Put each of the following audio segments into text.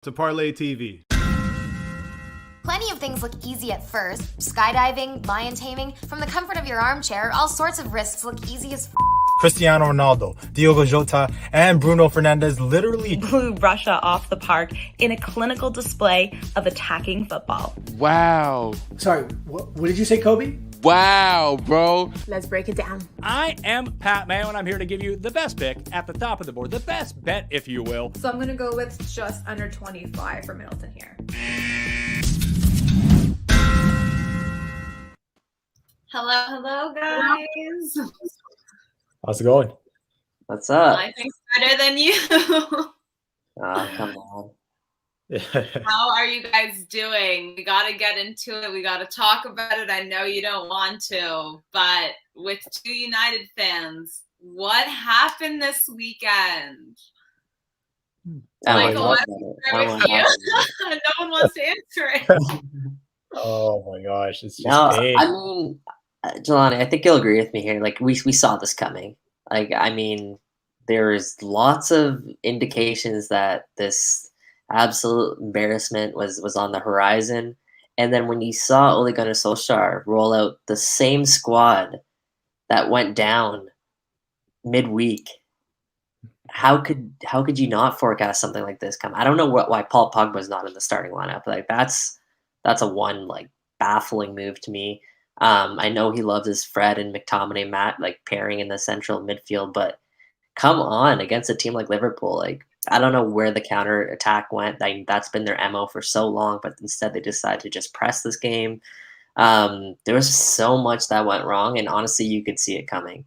to Parlay TV. Plenty of things look easy at first. Skydiving, lion taming. From the comfort of your armchair, all sorts of risks look easy as Cristiano Ronaldo, Diogo Jota, and Bruno Fernandes literally blew Russia off the park in a clinical display of attacking football. Wow. Sorry, what did you say, Kobe? Wow, bro. Let's break it down. I am Pat Mayo, and I'm here to give you the best pick at the top of the board, the best bet, if you will. So I'm going to go with just under 25 for Middleton here. Hello, guys. How's it going? What's up? I think better than you. Come on. How are you guys doing? We got to get into it. We got to talk about it. I know you don't want to, but with two United fans, what happened this weekend? Michael, what's with you? No one wants to answer it. Oh my gosh, it's just pain. I mean, Jelani, I think you'll agree with me here. Like we saw this coming. Like, I mean, there is lots of indications that this absolute embarrassment was on the horizon. And then when you saw Ole Gunnar Solskjaer roll out the same squad that went down midweek, how could you not forecast something like this come? I don't know why Paul Pogba's not in the starting lineup. Like that's a one like baffling move to me. I know he loves his Fred and McTominay Matt like pairing in the central midfield, but come on, against a team like Liverpool, like I don't know where the counter attack went. That's been their MO for so long, but instead they decided to just press this game. There was so much that went wrong, and honestly, you could see it coming.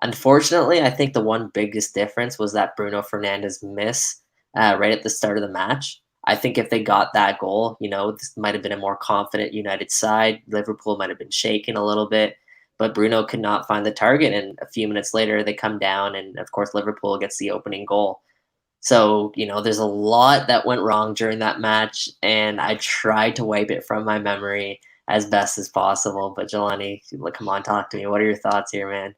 Unfortunately, I think the one biggest difference was that Bruno Fernandes miss right at the start of the match. I think if they got that goal, this might have been a more confident United side. Liverpool might have been shaken a little bit, but Bruno could not find the target, and a few minutes later they come down, and of course Liverpool gets the opening goal. So, there's a lot that went wrong during that match, and I tried to wipe it from my memory as best as possible. But Jelani, come on, talk to me. What are your thoughts here, man?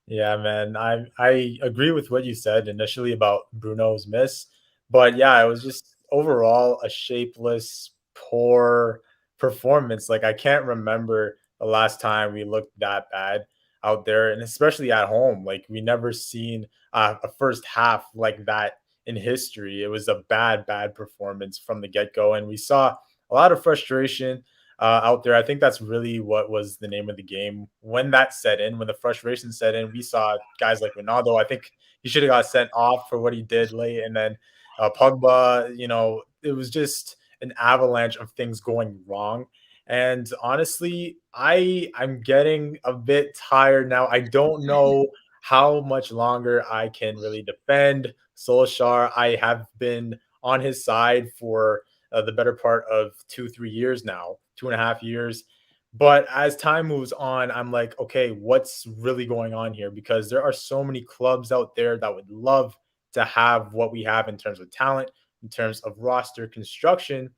Yeah, man. I agree with what you said initially about Bruno's miss. But yeah, it was just overall a shapeless, poor performance. Like, I can't remember the last time we looked that bad out there, and especially at home. Like, we never seen a first half like that in history. It was a bad performance from the get-go, and we saw a lot of frustration out there. I think that's really what was the name of the game. When that set in, when the frustration set in, we saw guys like Ronaldo. I think he should have got sent off for what he did late, and then Pogba, it was just an avalanche of things going wrong. And honestly, I'm getting a bit tired now. I don't know how much longer I can really defend Solskjaer. I have been on his side for the better part of 2-3 years now, 2.5 years. But as time moves on, I'm like, okay, what's really going on here? Because there are so many clubs out there that would love to have what we have in terms of talent, in terms of roster construction,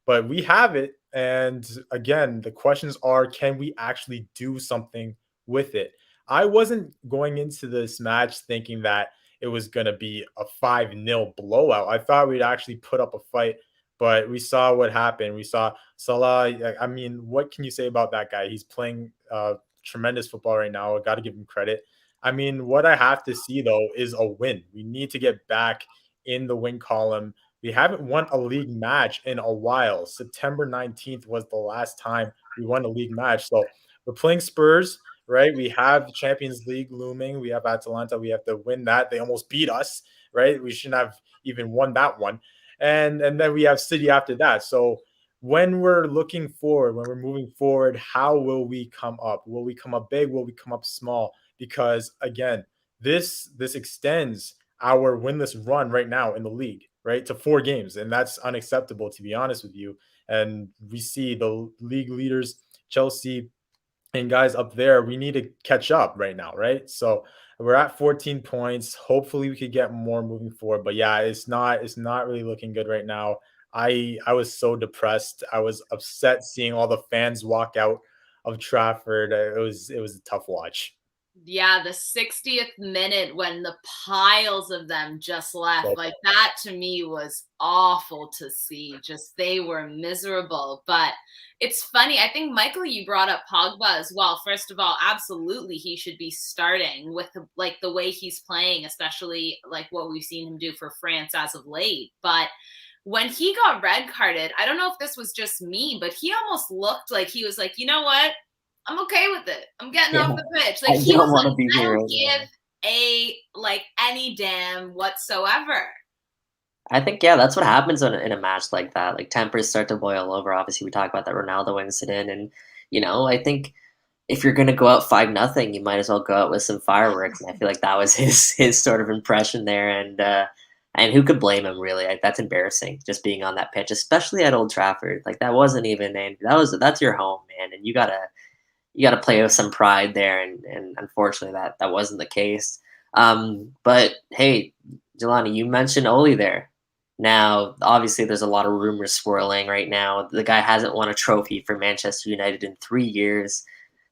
but we have it. And again, the questions are, can we actually do something with it? I wasn't going into this match thinking that it was going to be a 5-0 blowout. I thought we'd actually put up a fight, but we saw what happened. We saw Salah. I mean, what can you say about that guy? He's playing tremendous football right now. I got to give him credit. I mean, what I have to see, though, is a win. We need to get back in the win column. We haven't won a league match in a while. September 19th was the last time we won a league match. So we're playing Spurs, right? We have Champions League looming. We have Atalanta. We have to win that. They almost beat us, right? We shouldn't have even won that one. And then we have City after that. So when we're looking forward, when we're moving forward, how will we come up? Will we come up big? Will we come up small? Because again, this extends our winless run right now in the league, right, to 4 games. And that's unacceptable, to be honest with you. And we see the league leaders, Chelsea, and guys up there, we need to catch up right now, right? So we're at 14 points. Hopefully we could get more moving forward. But yeah, it's not really looking good right now. I was so depressed. I was upset seeing all the fans walk out of Trafford. It was a tough watch. Yeah, the 60th minute when the piles of them just left, like that to me was awful to see. Just they were miserable. But it's funny. I think Michael, you brought up Pogba as well. First of all, absolutely he should be starting with like the way he's playing, especially like what we've seen him do for France as of late. But when he got red carded, I don't know if this was just me, but he almost looked like he was like, you know what? I'm okay with it. I'm getting off the pitch. Like he was like, I don't give any damn whatsoever. I think, yeah, that's what happens in a match like that. Like tempers start to boil over. Obviously, we talk about that Ronaldo incident, and I think if you're going to go out 5-0, you might as well go out with some fireworks. And I feel like that was his sort of impression there, and who could blame him really? That's embarrassing, just being on that pitch, especially at Old Trafford. Like that wasn't even that's your home, man, and you gotta play with some pride there, and unfortunately that wasn't the case. But hey, Jelani, you mentioned Oli there. Now, obviously, there's a lot of rumors swirling right now. The guy hasn't won a trophy for Manchester United in 3 years.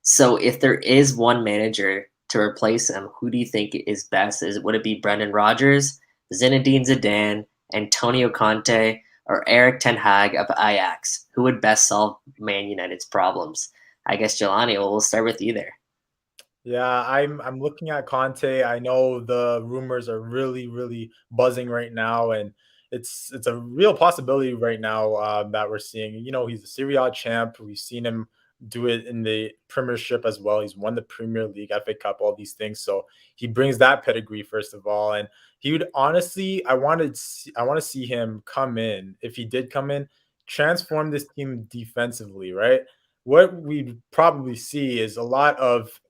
So if there is one manager to replace him, who do you think is best? Would it be Brendan Rodgers, Zinedine Zidane, Antonio Conte, or Eric Ten Hag of Ajax? Who would best solve Man United's problems? I guess, Jelani, we'll start with you there. Yeah, I'm looking at Conte. I know the rumors are really, really buzzing right now, and it's a real possibility right now that we're seeing. He's a Serie A champ. We've seen him do it in the Premiership as well. He's won the Premier League, FA Cup, all these things. So he brings that pedigree first of all, and he would honestly, I want to see him come in. If he did come in, transform this team defensively, right? What we probably see is a lot of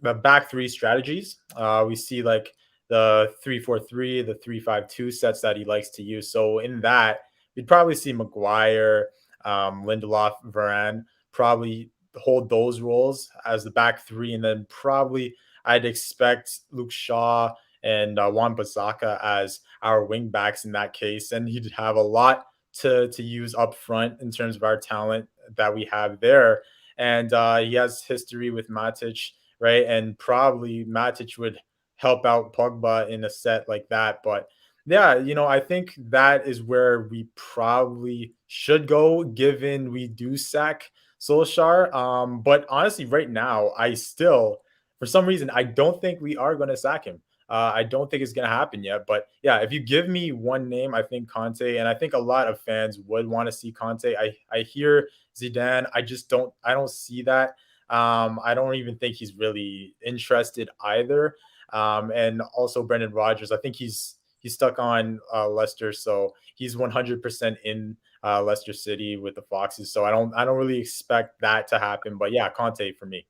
the back three strategies. We see like the 3-4-3, the 3-5-2 sets that he likes to use. So in that, we'd probably see Maguire, Lindelof, Varane probably hold those roles as the back three. And then probably I'd expect Luke Shaw and Wan-Bissaka as our wing backs in that case. And he'd have a lot to use up front in terms of our talent that we have there. And he has history with Matic, right? And probably Matic would help out Pogba in a set like that. But yeah, I think that is where we probably should go, given we do sack Solskjaer. But honestly, right now, for some reason, I don't think we are going to sack him. I don't think it's going to happen yet. But yeah, if you give me one name, I think Conte, and I think a lot of fans would want to see Conte. I hear Zidane. I don't see that. I don't even think he's really interested either. And also Brendan Rodgers, I think he's stuck on Leicester, so he's 100% in Leicester City with the Foxes. So I don't really expect that to happen. But yeah, Conte for me.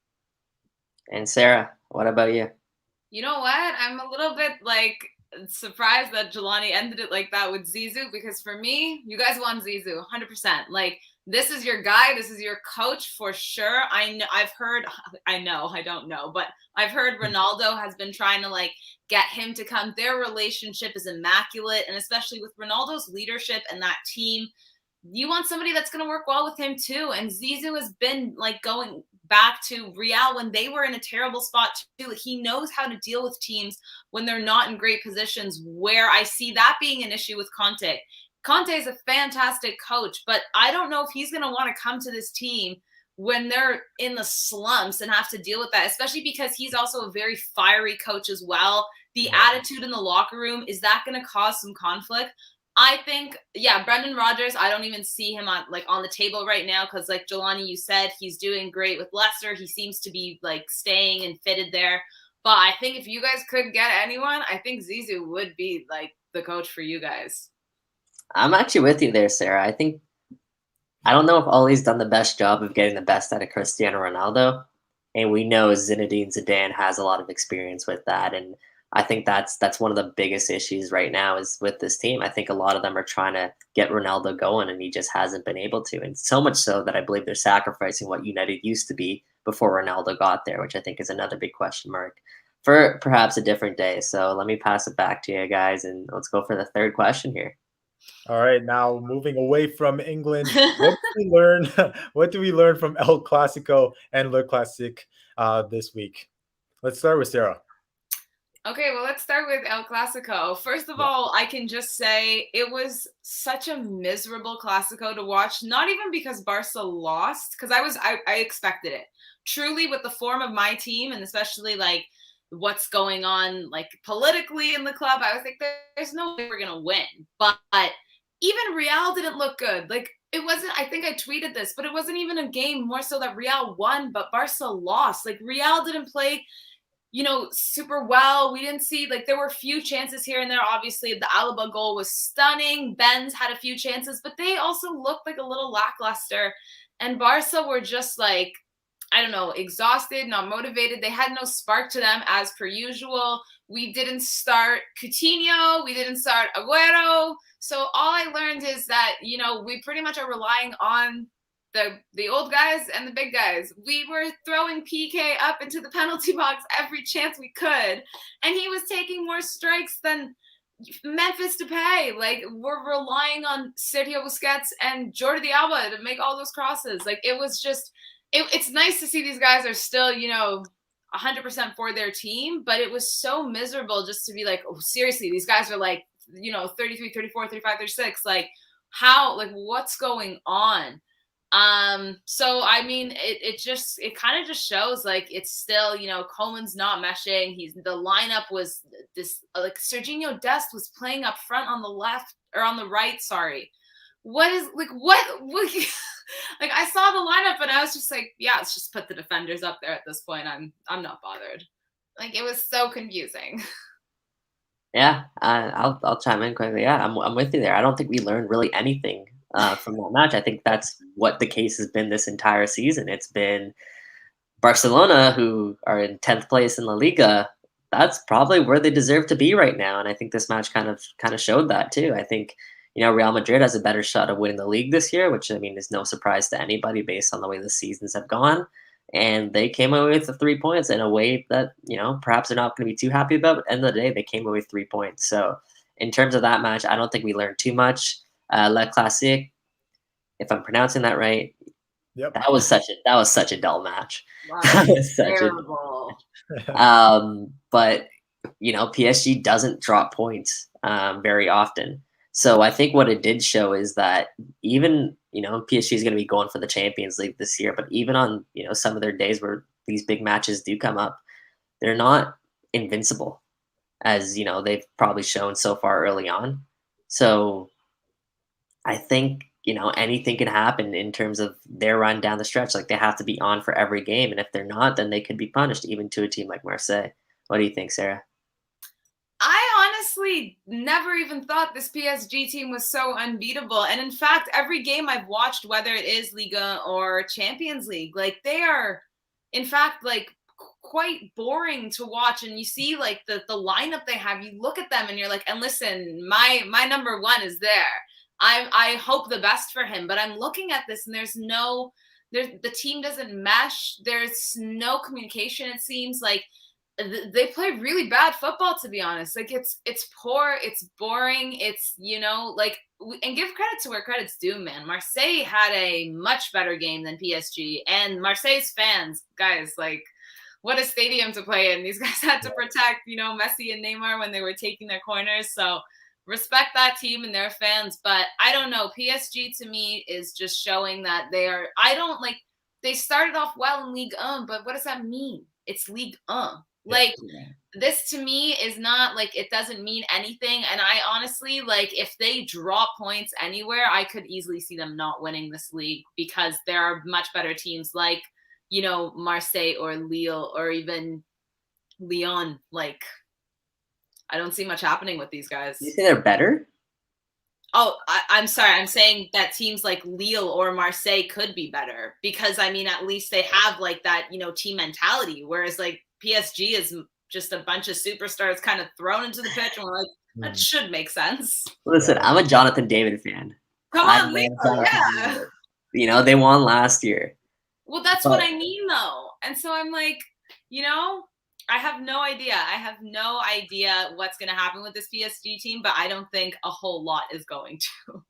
And Sarah, what about you? You know what? I'm a little bit surprised that Jelani ended it like that with Zizou, because for me, you guys want Zizou 100%. Like, this is your guy. This is your coach for sure. I don't know, but I've heard Ronaldo has been trying to get him to come. Their relationship is immaculate. And especially with Ronaldo's leadership and that team, you want somebody that's going to work well with him too. And Zizou has been going back to Real when they were in a terrible spot too. He knows how to deal with teams when they're not in great positions, where I see that being an issue with Conte. Conte is a fantastic coach, but I don't know if he's going to want to come to this team when they're in the slumps and have to deal with that, especially because he's also a very fiery coach as well. The attitude in the locker room, is that going to cause some conflict? I think, yeah, Brendan Rodgers, I don't even see him on the table right now, because like Jelani, you said, he's doing great with Leicester. He seems to be staying and fitted there. But I think if you guys could get anyone, I think Zizou would be the coach for you guys. I'm actually with you there, Sarah. I don't know if Ollie's done the best job of getting the best out of Cristiano Ronaldo. And we know Zinedine Zidane has a lot of experience with that. And I think that's one of the biggest issues right now is with this team. I think a lot of them are trying to get Ronaldo going, and he just hasn't been able to. And so much so that I believe they're sacrificing what United used to be before Ronaldo got there, which I think is another big question mark for perhaps a different day. So let me pass it back to you guys, and let's go for the third question here. All right, now moving away from England, what do we learn from El Clasico and Le Classique this week? Let's start with Sarah. Okay, well, let's start with El Clasico. First of all, I can just say it was such a miserable Clasico to watch, not even because Barca lost, because I expected it. Truly, with the form of my team, and especially like what's going on like politically in the club, I was like, there's no way we're going to win. But even Real didn't look good. Like, it wasn't, I think I tweeted this, but it wasn't even a game more so that Real won, but Barca lost. Like, Real didn't play super well. We didn't see, like, there were a few chances here and there. Obviously, the Alaba goal was stunning. Benz had a few chances, but they also looked like a little lackluster. And Barca were just like, I don't know, exhausted, not motivated. They had no spark to them as per usual. We didn't start Coutinho. We didn't start Agüero. So all I learned is that, we pretty much are relying on the old guys and the big guys. We were throwing PK up into the penalty box every chance we could, and he was taking more strikes than Memphis Depay. Like, we're relying on Sergio Busquets and Jordi Alba to make all those crosses. Like, it was just, it's nice to see these guys are still, 100% for their team, but it was so miserable just to be like, oh, seriously, these guys are like, 33, 34, 35, 36. Like, how, like, what's going on? So I mean, it kind of just shows like it's still, Coleman's not meshing. The lineup was this, like, Serginho Dest was playing up front on the left or on the right. Sorry. What like, I saw the lineup and I was just like, yeah, let's just put the defenders up there at this point. I'm not bothered. Like, it was so confusing. Yeah, I'll chime in quickly. Yeah, I'm with you there. I don't think we learned really anything from that match. I think that's what the case has been this entire season. It's been Barcelona, who are in 10th place in La Liga. That's probably where they deserve to be right now, and I think this match kind of showed that too. I think Real Madrid has a better shot of winning the league this year, which, I mean, is no surprise to anybody based on the way the seasons have gone. And they came away with the 3 points in a way that, perhaps they're not going to be too happy about. But at the end of the day, they came away with 3 points. So in terms of that match, I don't think we learned too much. Le Classique, if I'm pronouncing that right, Yep. that was such a dull match. Wow, That was such terrible. But PSG doesn't drop points very often. So I think what it did show is that even, PSG is going to be going for the Champions League this year, but even on, some of their days where these big matches do come up, they're not invincible, as, they've probably shown so far early on. So I think, anything can happen in terms of their run down the stretch. Like, they have to be on for every game. And if they're not, then they could be punished, even to a team like Marseille. What do you think, Sarah? I honestly never even thought this PSG team was so unbeatable. And in fact, every game I've watched, whether it is Liga or Champions League, like, they are, in fact, like, quite boring to watch. And you see, like, the lineup they have, you look at them and you're like, and listen, my number one is there. I hope the best for him, but I'm looking at this and the team doesn't mesh. There's no communication. It seems like they play really bad football, to be honest. Like, it's poor, it's boring, it's, and give credit to where credit's due, man. Marseille had a much better game than PSG, and Marseille's fans, guys, like, what a stadium to play in. These guys had to protect, Messi and Neymar when they were taking their corners. So respect that team and their fans. But I don't know. PSG to me is just showing that they started off well in Ligue 1, but what does that mean? It's Ligue 1. Like, this to me is not, like, it doesn't mean anything. And I honestly, like, if they draw points anywhere, I could easily see them not winning this league, because there are much better teams like, Marseille or Lille or even Lyon. Like, I don't see much happening with these guys. You think they're better? Oh, I'm sorry. I'm saying that teams like Lille or Marseille could be better, because, I mean, at least they have, like, that, team mentality. Whereas, like, PSG is just a bunch of superstars kind of thrown into the pitch, and we're like, that should make sense. Listen, I'm a Jonathan David fan. Come on, Lille, yeah. They won last year. Well, that's what I mean, though. And so I'm like, I have no idea. I have no idea what's going to happen with this PSG team, but I don't think a whole lot is going to.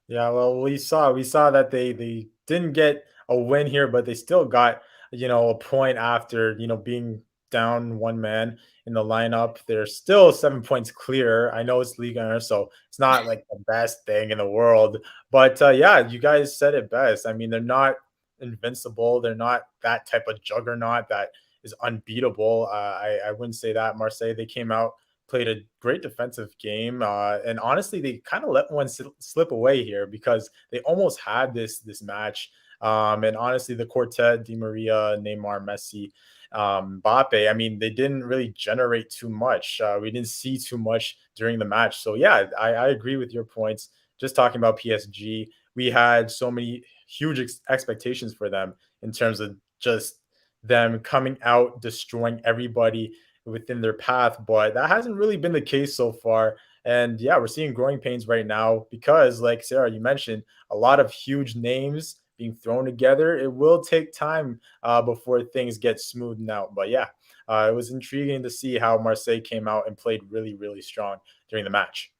Yeah, well, we saw that they didn't get a win here, but they still got, a point after, being down one man in the lineup. They're still 7 points clear. I know it's Liga 1, so it's not like the best thing in the world. But yeah, you guys said it best. I mean, they're not invincible. They're not that type of juggernaut that is unbeatable. I wouldn't say that. Marseille, they came out, played a great defensive game, and honestly, they kind of let one slip away here because they almost had this match. And honestly, the quartet, Di Maria, Neymar, Messi, Mbappe, I mean, they didn't really generate too much. We didn't see too much during the match. So yeah, I agree with your points. Just talking about PSG, we had so many huge expectations for them in terms of just them coming out, destroying everybody within their path, but that hasn't really been the case so far. And yeah, we're seeing growing pains right now because, like Sarah, you mentioned, a lot of huge names being thrown together. It will take time before things get smoothed out. But yeah, it was intriguing to see how Marseille came out and played really, really strong during the match.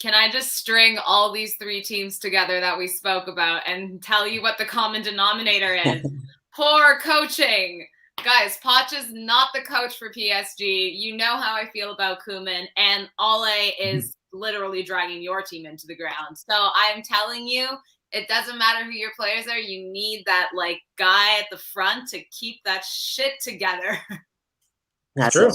Can I just string all these three teams together that we spoke about and tell you what the common denominator is? Poor coaching. Guys, Poch is not the coach for PSG. You know how I feel about Koeman, and Ole is literally dragging your team into the ground. So I'm telling you, it doesn't matter who your players are. You need that like guy at the front to keep that shit together. That's true.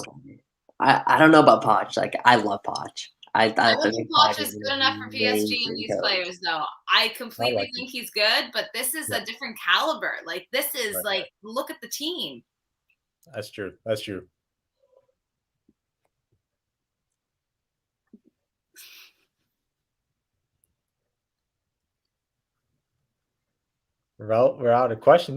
I don't know about Poch. Like, I love Poch. I don't think Poch is good enough for PSG and these players, though. I completely think he's good, but this is a different caliber. Like, this is like, look at the team. That's true. That's true. Well, we're out of questions.